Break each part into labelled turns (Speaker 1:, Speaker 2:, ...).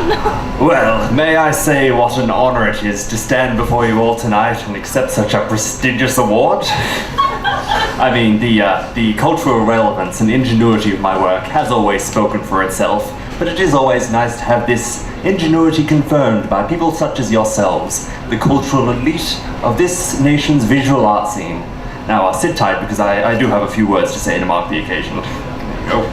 Speaker 1: Well, may I say what an honor it is to stand before you all tonight and accept such a prestigious award? I mean, the cultural relevance and ingenuity of my work has always spoken for itself, but it is always nice to have this ingenuity confirmed by people such as yourselves, the cultural elite of this nation's visual art scene. Now, sit tight because I do have a few words to say to mark the occasion. There you go.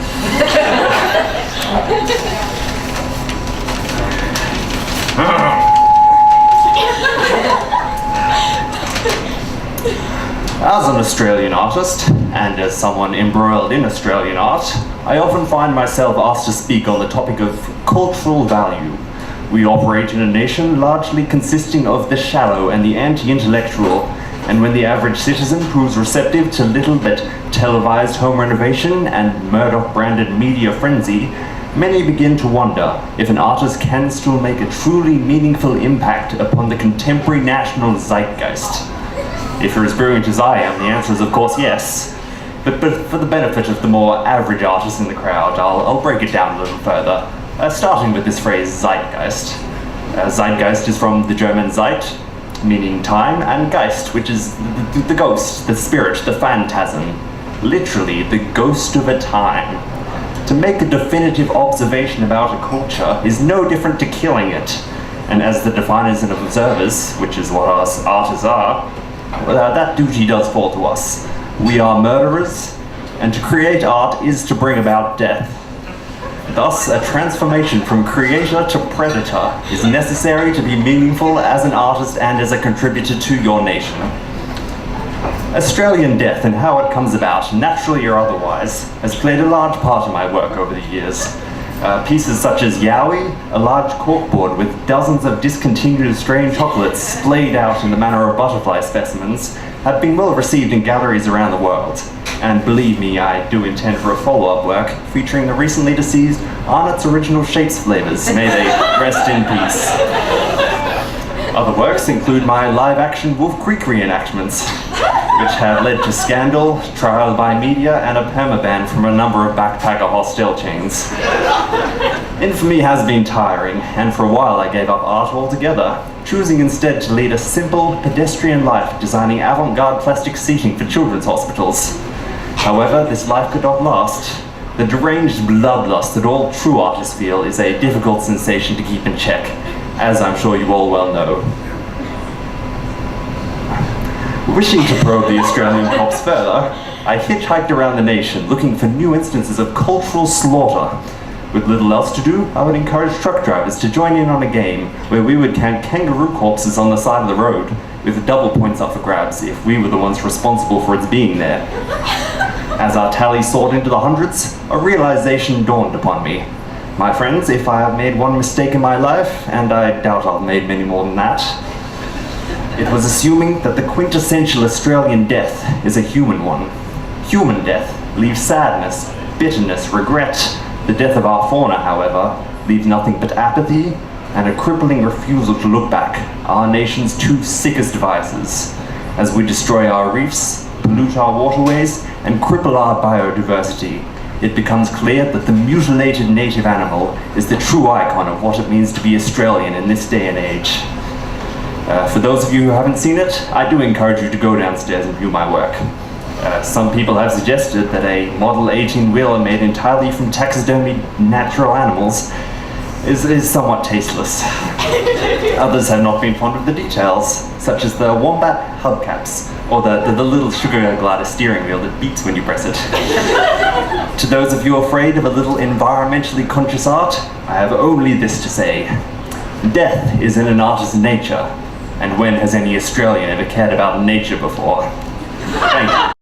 Speaker 1: As an Australian artist, and as someone embroiled in Australian art, I often find myself asked to speak on the topic of cultural value. We operate in a nation largely consisting of the shallow and the anti-intellectual, and when the average citizen proves receptive to little but televised home renovation and Murdoch-branded media frenzy, many begin to wonder if an artist can still make a truly meaningful impact upon the contemporary national zeitgeist. If you're as brilliant as I am, the answer is of course yes. But for the benefit of the more average artists in the crowd, I'll break it down a little further, starting with this phrase zeitgeist. Zeitgeist is from the German Zeit, meaning time, and Geist, which is the ghost, the spirit, the phantasm. Literally, the ghost of a time. To make a definitive observation about a culture is no different to killing it. And as the definers and observers, which is what us artists are, that duty does fall to us. We are murderers, and to create art is to bring about death. Thus, a transformation from creator to predator is necessary to be meaningful as an artist and as a contributor to your nation. Australian death and how it comes about, naturally or otherwise, has played a large part in my work over the years. Pieces such as Yowie, a large corkboard with dozens of discontinued Australian chocolates splayed out in the manner of butterfly specimens, have been well received in galleries around the world. And believe me, I do intend for a follow-up work featuring the recently deceased Arnott's Original Shapes flavors. May they rest in peace. Other works include my live-action Wolf Creek reenactments, which have led to scandal, trial by media, and a permaban from a number of backpacker hostel chains. Infamy has been tiring, and for a while I gave up art altogether, choosing instead to lead a simple, pedestrian life designing avant-garde plastic seating for children's hospitals. However, this life could not last. The deranged bloodlust that all true artists feel is a difficult sensation to keep in check, as I'm sure you all well know. Wishing to probe the Australian cops further, I hitchhiked around the nation looking for new instances of cultural slaughter. With little else to do, I would encourage truck drivers to join in on a game where we would count kangaroo corpses on the side of the road, with double points up for grabs if we were the ones responsible for its being there. As our tally soared into the hundreds, a realization dawned upon me. My friends, if I have made one mistake in my life, and I doubt I've made many more than that, it was assuming that the quintessential Australian death is a human one. Human death leaves sadness, bitterness, regret. The death of our fauna, however, leaves nothing but apathy and a crippling refusal to look back, our nation's two sickest vices. As we destroy our reefs, pollute our waterways, and cripple our biodiversity, it becomes clear that the mutilated native animal is the true icon of what it means to be Australian in this day and age. For those of you who haven't seen it, I do encourage you to go downstairs and view my work. Some people have suggested that a Model 18-wheeler made entirely from taxidermied natural animals is somewhat tasteless. Others have not been fond of the details, such as the wombat hubcaps, or the little sugar glider steering wheel that beeps when you press it. To those of you afraid of a little environmentally conscious art, I have only this to say. Death is in an artist's nature, and when has any Australian ever cared about nature before? Thank you.